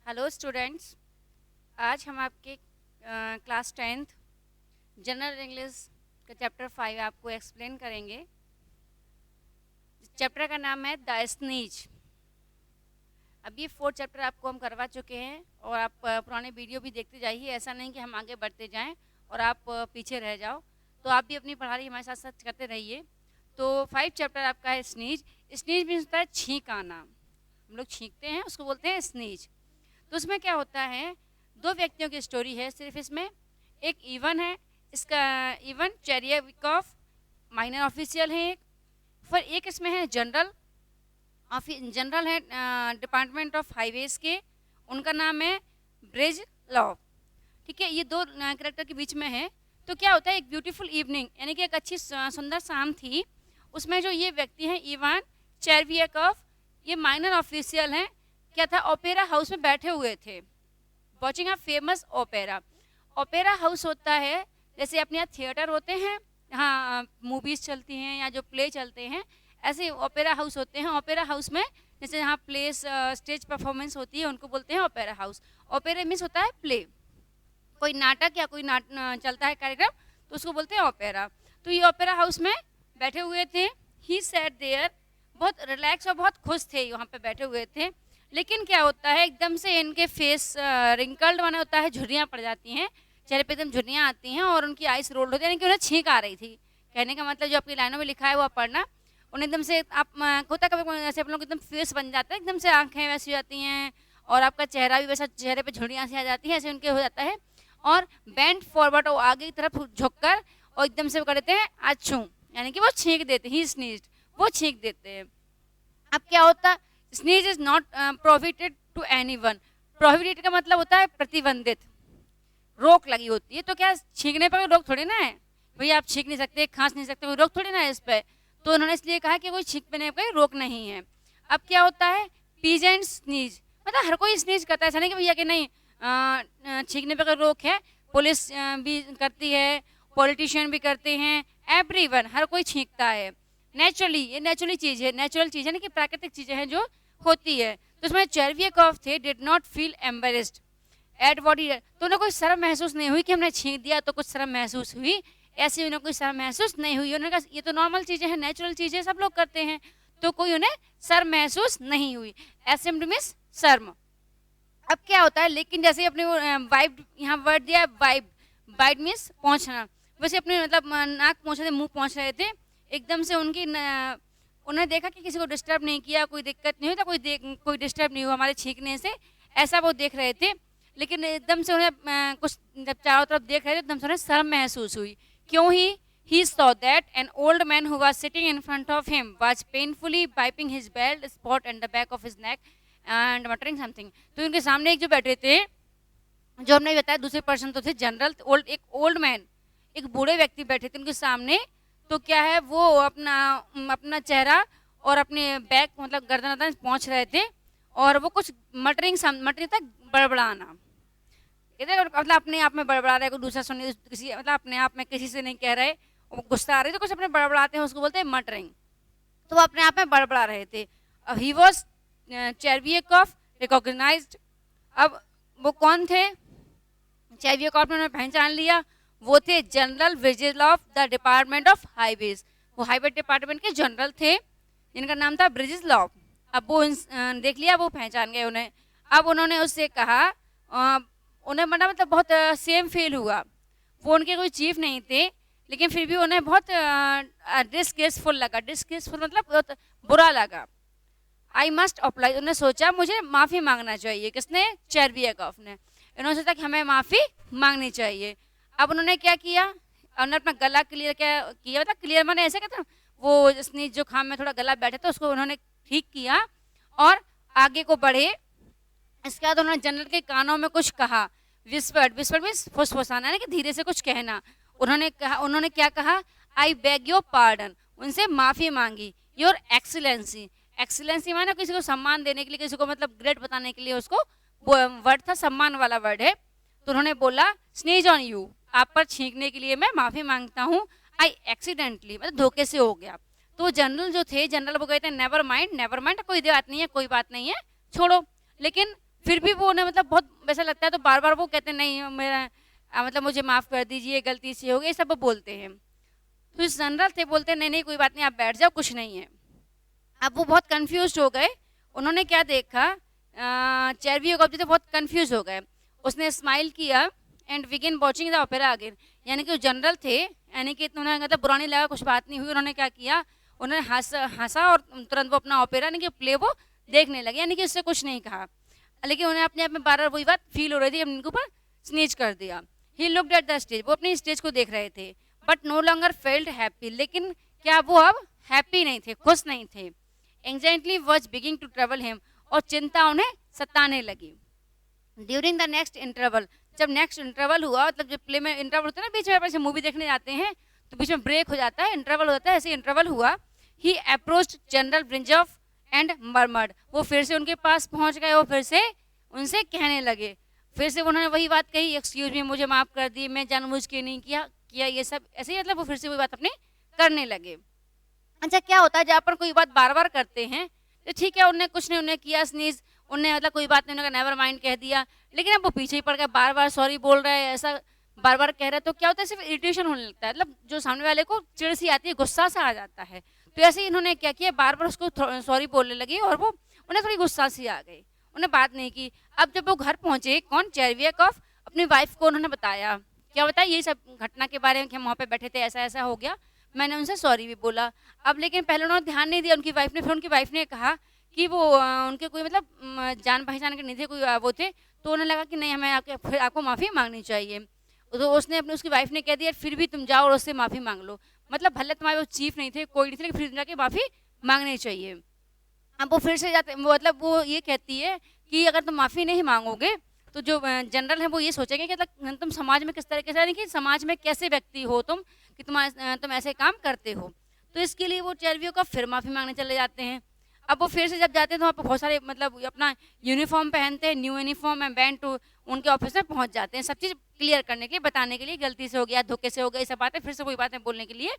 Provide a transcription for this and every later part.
Hello students. आज हम आपके क्लास 10th जनरल इंग्लिश का चैप्टर 5 आपको एक्सप्लेन करेंगे। चैप्टर का नाम है द स्नीज। अब ये 4 चैप्टर आपको हम करवा चुके हैं और आप पुराने वीडियो भी देखते जाइए। ऐसा नहीं कि हम आगे बढ़ते जाएं और आप पीछे रह जाओ, तो आप भी अपनी पढ़ाई हमारे साथ साथ करते रहिए। तो 5 चैप्टर आपका है स्नीज। स्नीज मीन्स होता है छींक आना। हम लोग छींकते हैं, उसको बोलते हैं स्नीज। तो उसमें क्या होता है, 2 व्यक्तियों की स्टोरी है सिर्फ इसमें। एक इवन है, इसका इवन चेरियाविकॉफ माइनर ऑफिशियल है एक। फिर एक इसमें है जनरल है डिपार्टमेंट ऑफ हाईवेज के, उनका नाम है ब्रिज लॉ। ठीक है, ये 2 कैरेक्टर के बीच में है। तो क्या होता है, एक ब्यूटीफुल इवनिंग यानी कि एक अच्छी सुंदर शाम थी। उसमें जो ये व्यक्ति हैं इवान चेरियाविकॉफ, ये माइनर ऑफिशियल हैं। क्या था, ओपेरा हाउस में बैठे हुए थे watching a famous opera. Opera house होता है जैसे अपने यहाँ थिएटर होते हैं, यहाँ मूवीज चलती हैं या जो प्ले चलते हैं, ऐसे ओपेरा हाउस होते हैं। ओपेरा हाउस में जैसे यहाँ प्ले स्टेज परफॉर्मेंस होती है, उनको बोलते हैं ओपेरा हाउस। ओपेरा मीन्स होता है प्ले, कोई नाटक या कोई चलता है कार्यक्रम, तो उसको बोलते हैं ओपेरा। तो ये ओपेरा हाउस में बैठे हुए थे। ही सैट देयर, बहुत रिलैक्स और बहुत खुश थे, वहाँ पे बैठे हुए थे। लेकिन क्या होता है, एकदम से इनके फेस रिंकल्ड बना होता है, झुर्रियाँ पड़ जाती हैं, चेहरे पे एकदम झुर्रियाँ आती हैं और उनकी आइस रोल्ड होती है, यानी कि उन्हें छींक आ रही थी। कहने का मतलब जो आपकी लाइनों में लिखा है वो आप पढ़ना। उन्हें एकदम से आप होता कभी ऐसे आप लोग एकदम फेस बन जाता है, एकदम से आंखें वैसी हो जाती हैं और आपका चेहरा भी वैसा, चेहरे पे झुर्रियाँ सी आ जाती हैं, ऐसे उनके हो जाता है। और बेंड फॉरवर्ड, और आगे की तरफ झुककर और एकदम से वो कर देते हैं अच्छू, यानी कि वो छींक देते हैं। ही स्नीज्ड, वो छींक देते हैं। अब क्या होता, sneeze is not prohibited to anyone. Prohibited का मतलब होता है प्रतिबंधित, रोक लगी होती है। तो क्या छींकने पर रोक थोड़ी ना है, भैया आप छींक नहीं सकते, खांस नहीं सकते, कोई रोक थोड़ी ना है इस पर। तो उन्होंने इसलिए कहा कि कोई छींकने पर रोक नहीं है। अब क्या होता है, पीजेंट स्नीज, मतलब हर कोई स्नीज करता है, ऐसा नहीं कि भैया कि नहीं छींकने पर रोक है। पुलिस भी करती है, पॉलिटिशियन भी करते हैं, एवरीवन, हर कोई छींकता है। नेचुरली, ये नेचुरली चीज़ है, नेचुरल चीज़ है ना, कि प्राकृतिक चीज़ें हैं जो होती है। तो उसमें चेरियाविकॉफ थे, did not feel embarrassed at what he, तो उन्हें कोई शर्म महसूस नहीं हुई कि हमने छींक दिया तो कुछ शर्म महसूस हुई, ऐसी उन्हें कोई शर्म महसूस नहीं हुई। उन्होंने कहा ये तो नॉर्मल चीज़ें हैं, नेचुरल चीज़ें सब लोग करते हैं, तो कोई उन्हें शर्म महसूस नहीं हुई। एसेम्ड मीन्स शर्म। अब क्या होता है, लेकिन जैसे अपने वाइब, यहाँ वर्ड दिया वाइब, वाइब मीन्स पहुँचना, वैसे अपने मतलब नाक पहुँच रहे थे, मुँह पहुँच रहे थे, एकदम से उन्हें देखा कि किसी को डिस्टर्ब नहीं किया, कोई दिक्कत नहीं हुई, तो कोई डिस्टर्ब नहीं हुआ हमारे छींकने से, ऐसा वो देख रहे थे। लेकिन एकदम से उन्हें कुछ जब चारों तरफ देख रहे थे, एकदम से उन्हें शर्म महसूस हुई। क्यों ही saw that an old man who was sitting in front of him was painfully wiping his bald spot and the back of his neck and muttering something। तो उनके सामने एक जो बैठे थे, जो हमने बताया दूसरे पर्सन तो थे जनरल, एक ओल्ड मैन, एक बूढ़े व्यक्ति बैठे थे उनके सामने। तो क्या है, वो अपना चेहरा और अपने बैक मतलब गर्दन तक पहुंच रहे थे और वो कुछ मटरिंग तक बड़बड़ाना, मतलब अपने आप में बड़बड़ा रहे, कोई दूसरा सुन किसी, मतलब अपने आप में किसी से नहीं कह रहे, गुस्सा आ रही तो कुछ अपने बड़बड़ाते हैं, उसको बोलते हैं मटरिंग। तो वो अपने आप में बड़बड़ा रहे थे। अब ही वॉज चेरियाविकॉफ रिकॉग्नाइज्ड। अब वो कौन थे, चेरियाविकॉफ ने उन्हें पहचान लिया। वो थे general vigil of the department of highways, वो हाईवे डिपार्टमेंट के जनरल थे जिनका नाम था ब्रिजिस लॉ। अब वो देख लिया, वो पहचान गए उन्हें। अब उन्होंने उससे कहा, उन्हें मतलब बहुत सेम फील हुआ। वो उनके कोई चीफ नहीं थे, लेकिन फिर भी उन्हें बहुत डिसग्रेसफुल लगा। डिसग्रेसफुल मतलब बहुत बुरा लगा। आई मस्ट अप्लाई, उन्होंने सोचा मुझे माफ़ी मांगना चाहिए। किसने, चेरियाविकॉफ ने। इन्होंने सोचा कि हमें माफ़ी मांगनी चाहिए। अब उन्होंने क्या किया, उन्होंने अपना गला क्लियर किया, मतलब क्लियर मैंने ऐसे कहता हूँ, वो जिसने जो खाम में थोड़ा गला बैठे थे उसको उन्होंने ठीक किया और आगे को बढ़े। इसके बाद उन्होंने जनरल के कानों में कुछ कहा, विस्पर्ड मीन्स फुसफुसाना, यानी कि धीरे से कुछ कहना। उन्होंने क्या कहा, आई बेग योर पार्डन, उनसे माफ़ी मांगी। योर एक्सीलेंसी, एक्सीलेंसी माने किसी को सम्मान देने के लिए, किसी को मतलब ग्रेट बताने के लिए, उसको वर्ड था, सम्मान वाला वर्ड है। तो उन्होंने बोला स्नीज ऑन यू, आप पर छींकने के लिए मैं माफ़ी मांगता हूँ। आई एक्सीडेंटली, मतलब धोखे से हो गया। तो जनरल जो थे, जनरल वो कहते हैं नेवर माइंड, कोई बात नहीं है, कोई बात नहीं है, छोड़ो। लेकिन फिर भी वो उन्हें मतलब बहुत वैसा लगता है, तो बार बार वो कहते हैं नहीं मेरा मतलब मुझे माफ़ कर दीजिए, गलती से हो गई, ये सब वो बोलते हैं। तो इस जनरल थे, बोलते हैं नहीं नहीं कोई बात नहीं, आप बैठ जाओ, कुछ नहीं है। अब वो बहुत कंफ्यूज हो गए। उन्होंने क्या देखा, चेरवियो कप तो बहुत कंफ्यूज हो गए। उसने स्माइल किया and begin watching the opera again. यानी कि जनरल थे, यानी कि उन्हें मतलब बुरा नहीं लगा, कुछ बात नहीं हुई। उन्होंने क्या किया, उन्होंने हंसा और तुरंत वो अपना ओपेरा यानी कि प्ले वो देखने लगे, यानी कि उससे कुछ नहीं कहा। लेकिन उन्हें अपने आप में बार बार वही बात फील हो रही थी, उनके ऊपर स्नीच कर दिया। He looked at the stage, वो अपनी स्टेज को देख रहे थे, but no longer felt happy. लेकिन क्या वो अब हैप्पी नहीं थे, खुश नहीं थे। Anxiety was beginning to travel him, और चिंता उन्हें सताने लगी। ड्यूरिंग द नेक्स्ट इंटरवल, जब नेक्स्ट इंटरवल हुआ, मतलब जब प्ले में इंटरवल होता है ना, बीच में ऐसे मूवी देखने जाते हैं तो बीच में ब्रेक हो जाता है, इंटरवल होता है, ऐसे इंटरवल हुआ। ही अप्रोच्ड जनरल ब्रिंजॉफ एंड मरमर्ड, वो फिर से उनके पास पहुंच गए, वो फिर से उनसे कहने लगे, फिर से उन्होंने वही बात कही, एक्सक्यूज मी, मुझे माफ़ कर दी, मैं जानबूझ के नहीं किया ये सब, ऐसे ही मतलब वो फिर से वही बात अपनी करने लगे। अच्छा, क्या होता है जब अपन कोई बात बार बार करते हैं तो ठीक है, उन्हें कुछ नहीं, उन्हें किया स्नीज, उन्हें मतलब कोई बात नहीं, उन्होंने नेवर माइंड कह दिया, लेकिन अब वो पीछे ही पड़ गए, बार बार सॉरी बोल रहे हैं, ऐसा बार बार कह रहे हैं, तो क्या होता है, सिर्फ इरिटेशन होने लगता है, मतलब जो सामने वाले को चिड़ सी आती है, गुस्सा सा आ जाता है। तो ऐसे ही इन्होंने क्या किया, बार बार उसको सॉरी बोलने लगी और वो उन्हें थोड़ी गुस्सा सी आ गई, उन्हें बात नहीं की। अब जब वो घर पहुंचे, कौन, चेरवियाकॉफ, अपनी वाइफ को उन्होंने बताया, क्या बताया, ये सब घटना के बारे में कि हम वहाँ पे बैठे थे, ऐसा ऐसा हो गया, मैंने उनसे सॉरी भी बोला। अब लेकिन पहले उन्होंने ध्यान नहीं दिया उनकी वाइफ ने, फिर उनकी वाइफ ने कहा कि वो उनके कोई मतलब जान पहचान के नहीं थे, कोई वो थे, तो उन्हें लगा कि नहीं हमें फिर आपको माफ़ी मांगनी चाहिए। तो उसने अपनी उसकी वाइफ ने कह दिया फिर भी तुम जाओ और उससे माफ़ी मांग लो, मतलब भले तुम्हारे वो चीफ नहीं थे, कोई नहीं थे, लेकिन फिर जाके माफ़ी मांगनी चाहिए। अब वो फिर से जाते, मतलब वो ये कहती है कि अगर तुम माफ़ी नहीं मांगोगे तो जो जनरल है वो ये सोचेंगे कि तुम समाज में किस तरीके से, यानी कि समाज में कैसे व्यक्ति हो तुम कि तुम ऐसे काम करते हो। तो इसके लिए वो चेरवियो का फिर माफ़ी मांगने चले जाते हैं। अब वो फिर से जब जाते हैं तो वहाँ पर बहुत सारे मतलब अपना यूनिफॉर्म पहनते हैं, new uniform and band to उनके ऑफिस में पहुँच जाते हैं, सब चीज़ क्लियर करने के, बताने के लिए, गलती से हो गया, धोखे से हो गया, ये सब बातें फिर से वही बातें बोलने के लिए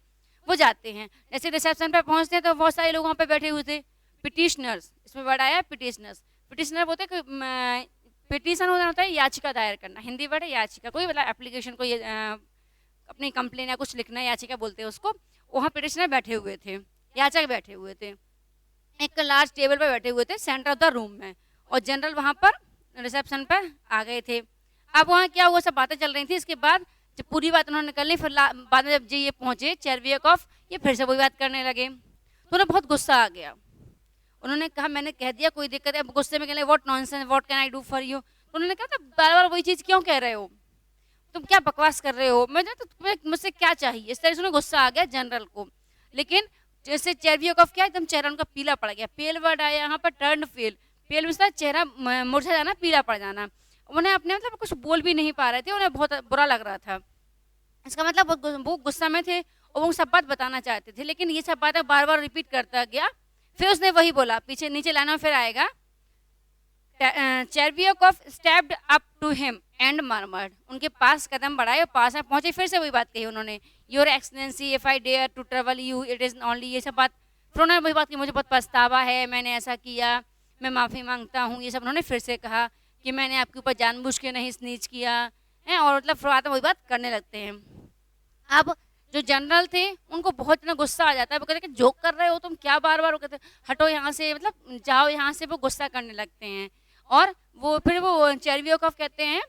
वो जाते हैं। जैसे रिसेप्शन पर पहुँचते हैं तो बहुत सारे लोग वहाँ पर बैठे हुए थे, पिटिशनर्स, इसमें वर्ड आया पिटिशनर्स। पिटिशनर बोलते हैं, पिटीशन होता है याचिका दायर करना, हिंदी वर्ड है याचिका, कोई मतलब एप्लीकेशन कोई अपनी कंप्लेन या कुछ लिखना, याचिका बोलते हैं उसको। वहाँ पिटिशनर बैठे हुए थे, याचक बैठे हुए थे, एक लार्ज टेबल पर बैठे हुए थे सेंटर ऑफ द रूम में, और जनरल वहाँ पर रिसेप्शन पर आ गए थे। अब वहाँ क्या हुआ, सब बातें चल रही थी। इसके बाद जब पूरी बात उन्होंने कर ली, फिर बाद में जब ये पहुँचे चेरवियाकॉफ, ये फिर से वही बात करने लगे, तो उन्हें बहुत गुस्सा आ गया। उन्होंने कहा मैंने कह दिया, कोई दिक्कत है, अब गुस्से में कह रहे what nonsense, what can I do for you. तो उन्होंने कहा था बार बार वही चीज़ क्यों कह रहे हो, तुम क्या बकवास कर रहे हो, मुझे तो तुम्हें मुझसे क्या चाहिए, इस तरह से उन्हें गुस्सा आ गया जनरल को। लेकिन जैसे चेरवियाकॉफ क्या, एकदम चेहरा उनका पीला पड़ गया, पेल वर्ड आया यहाँ पर, टर्न पेल, पेल में चेहरा मुरझा जाना, पीला पड़ जाना। उन्हें अपने मतलब कुछ बोल भी नहीं पा रहे थे, उन्हें बहुत बुरा लग रहा था। इसका मतलब वो गुस्सा में थे और वो सब बात बताना चाहते थे, लेकिन ये सब बातें बार बार रिपीट करता गया। फिर उसने वही बोला, पीछे नीचे लाना में फिर आएगा, Chervyakov stepped up to him and murmured, उनके पास कदम बढ़ाए और पास में पहुंचे, फिर से वही बात कही उन्होंने, your excellency if I dare to trouble you it is only, ये सब बात। फिर उन्होंने वही बात की, मुझे बहुत पछतावा है, मैंने ऐसा किया, मैं माफ़ी मांगता हूँ, ये सब उन्होंने फिर से कहा कि मैंने आपके ऊपर जानबूझ के नहीं स्नीच किया है, और मतलब फिर वही बात करने लगते हैं। अब जो जनरल थे उनको बहुत इतना गुस्सा आ जाता है, वो कहते हैं कि जोक कर रहे हो तुम, क्या बार बार, वो कहते हटो यहाँ से, मतलब जाओ यहाँ से, वो गुस्सा करने लगते हैं। और वो फिर वो चेरवियाकॉफ कहते हैं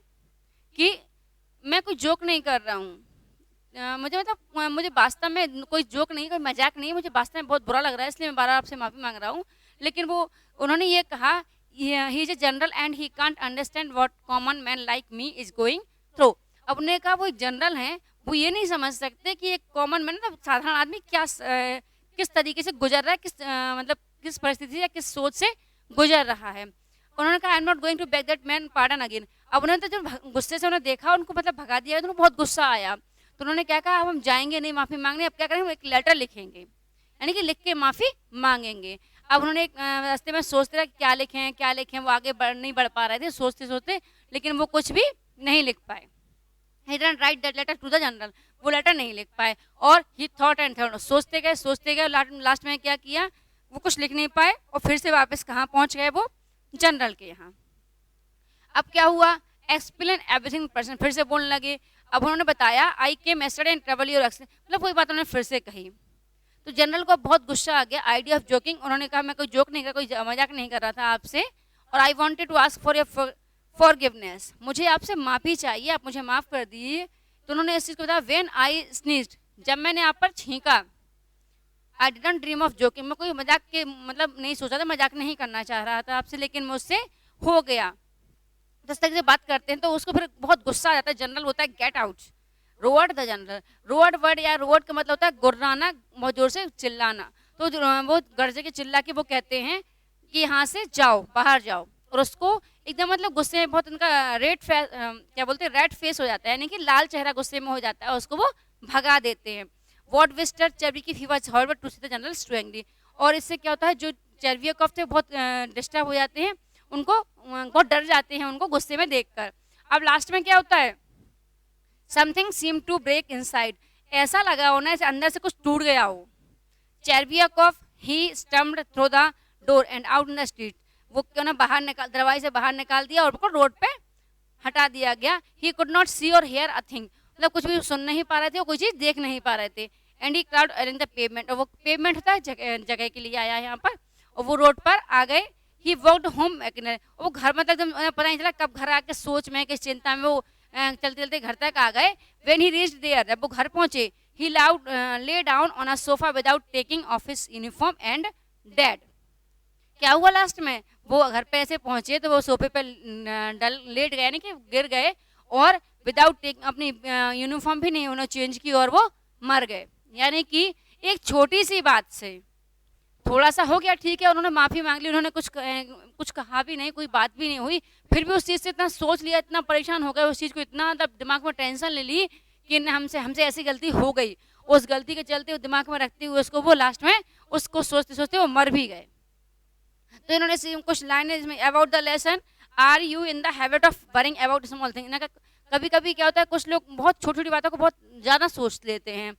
कि मैं कोई जोक नहीं कर रहा हूँ, मुझे मतलब मुझे वास्तव में कोई जोक नहीं, कोई मजाक नहीं, मुझे वास्तव में बहुत बुरा लग रहा है, इसलिए मैं बार बार आपसे माफ़ी मांग रहा हूँ। लेकिन वो उन्होंने ये कहा, he is a general and he can't understand what common man like me is going through. अब उन्होंने कहा वो एक जनरल हैं, वो ये नहीं समझ सकते कि एक कॉमन मैन, मतलब साधारण आदमी क्या किस तरीके से गुजर रहा है, मतलब किस परिस्थिति या किस सोच से गुजर रहा है। उन्होंने कहा I am not going to beg that man pardon again. अब उन्होंने तो जब गुस्से से उन्हें देखा, उनको मतलब भगा दिया, तो उन्हें बहुत गुस्सा आया। तो उन्होंने क्या कहा, अब हम जाएंगे नहीं माफ़ी मांगने, अब क्या करेंगे, हम एक लेटर लिखेंगे, यानी कि लिख के माफ़ी मांगेंगे। अब उन्होंने एक रास्ते में सोचते रहे क्या लिखें क्या लिखें, वो आगे नहीं बढ़ पा रहे थे सोचते सोचते, लेकिन वो कुछ भी नहीं लिख पाए। He didn't write that letter to the general, वो लेटर नहीं लिख पाए, और ही थॉट एंड थॉट, सोचते गए, लास्ट में क्या किया, वो कुछ लिख नहीं पाए, और फिर से वापस कहाँ पहुँच गए, वो जनरल के यहाँ। अब क्या हुआ, एक्सप्लेन एवरीथिंग पर्सन, फिर से बोलने लगे। अब उन्होंने बताया I came yesterday and trouble your accident, मतलब कोई बात उन्होंने फिर से कही। तो जनरल को बहुत गुस्सा आ गया, आइडिया ऑफ जोकिंग, उन्होंने कहा मैं कोई जोक नहीं कर, कोई मजाक नहीं कर रहा था आपसे, और I wanted to ask for your forgiveness, मुझे आपसे माफ़ी चाहिए, आप मुझे माफ़ कर दीजिए। तो उन्होंने इस चीज़ को बताया, व्हेन आई स्नीज्ड, जब मैंने आप पर छींका, I didn't dream of joking, मैं कोई मजाक के मतलब नहीं सोचा था, मजाक नहीं करना चाह रहा था आपसे, लेकिन मुझसे हो गया। जिस तरीके से बात करते हैं तो उसको फिर बहुत गुस्सा आ जाता है, जनरल होता है get out, roared the general, roared word या रोअर्ड का मतलब होता है गुर्राना, बहुत जोर से चिल्लाना, तो वो गर्जे के चिल्ला के वो कहते हैं कि यहाँ से जाओ, बाहर जाओ, और उसको एकदम मतलब गुस्से में बहुत उनका क्या बोलते हैं, रेड फेस हो जाता है, यानी कि लाल चेहरा गुस्से में हो जाता है, उसको वो भगा देते हैं। वॉट विस्टर चर्बी he was however to see the general strangely, और इससे क्या होता है, जो चर्बियाकॉफ थे बहुत डिस्टर्ब हो जाते हैं, उनको बहुत डर जाते हैं उनको गुस्से में देखकर। अब लास्ट में क्या होता है, something seem to break inside, ऐसा लगा होना जैसे अंदर से कुछ टूट गया हो। Chervyakov he stumped through the door and out in the street, वो क्यों ना बाहर निकाल, दरवाजे से बाहर निकाल दिया और उनको रोड पे हटा दिया गया। ही कुड नॉट सी और हेयर अ थिंग, मतलब कुछ भी सुन नहीं पा रहे थे, वो कोई चीज़ देख नहीं पा रहे थे। And he crowd arrange the payment, और वो पेमेंट होता है जगह के लिए आया है यहाँ पर, और वो रोड पर आ गए। ही वर्कड होम, वो घर मतलब एकदम पता नहीं चला कब घर आके सोच में किस चिंता में वो चलते चलते घर तक आ गए। व्हेन ही रीच्ड देयर, जब वो घर पहुंचे, he loud lay down on a sofa without taking off his uniform and dead. क्या हुआ लास्ट में, वो घर पे ऐसे पहुंचे तो वो सोफे पे लेट गए, यानी कि गिर गए, और विदाउट टेकिंग, अपनी यूनिफॉर्म भी नहीं उन्होंने चेंज की, और वो मर गए। यानी कि एक छोटी सी बात से थोड़ा सा हो गया, ठीक है, उन्होंने माफ़ी मांग ली, उन्होंने कुछ कहा भी नहीं, कोई बात भी नहीं हुई, फिर भी उस चीज़ से इतना सोच लिया, इतना परेशान हो गए उस चीज़ को, इतना दिमाग में टेंशन ले ली कि हमसे हमसे ऐसी गलती हो गई, उस गलती के चलते वो दिमाग में रखते हुए उसको वो लास्ट में उसको सोचते सोचते वो मर भी गए। तो इन्होंने कुछ लाइनें इसमें, about the lesson, are you in the habit of worrying about small thing, कभी कभी क्या होता है, कुछ लोग बहुत छोटी छोटी बातों को बहुत ज़्यादा सोच लेते हैं।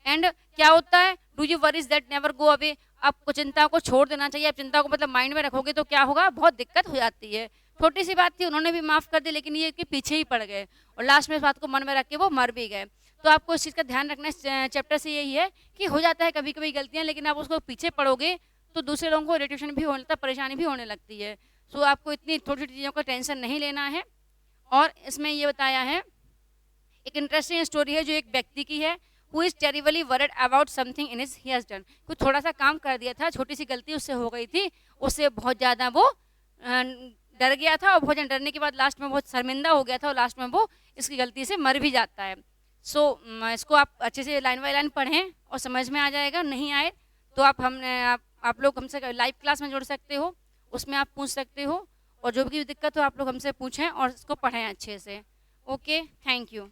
एंड क्या होता है, do you worries that never go away, आपको चिंता को छोड़ देना चाहिए, आप चिंता को मतलब माइंड में रखोगे तो क्या होगा, बहुत दिक्कत हो जाती है। छोटी सी बात थी, उन्होंने भी माफ़ कर दी, लेकिन ये कि पीछे ही पड़ गए, और लास्ट में इस बात को मन में रख के वो मर भी गए। तो आपको इस चीज़ का ध्यान रखना इस चैप्टर से यही है कि हो जाता है कभी कभी गलतियाँ, लेकिन आप उसको पीछे पड़ोगे तो दूसरे लोगों को इरिटेशन भी होने लगता है, परेशानी भी होने लगती है। सो आपको इतनी छोटी छोटी चीज़ों का टेंशन नहीं लेना है। और इसमें ये बताया है, एक इंटरेस्टिंग स्टोरी है जो एक व्यक्ति की है, who is terribly worried about something in his he has done, कुछ थोड़ा सा काम कर दिया था, छोटी सी गलती उससे हो गई थी, उससे बहुत ज़्यादा वो डर गया था, और बहुत डरने के बाद लास्ट में बहुत शर्मिंदा हो गया था, और लास्ट में वो इसकी गलती से मर भी जाता है। सो इसको आप अच्छे से लाइन बाय लाइन पढ़ें और समझ में आ जाएगा, नहीं आए तो आप लोग हमसे लाइव क्लास में जुड़ सकते हो, उसमें आप पूछ सकते हो, और जो भी दिक्कत हो आप लोग हमसे पूछें और इसको पढ़ें अच्छे से। Okay, thank you.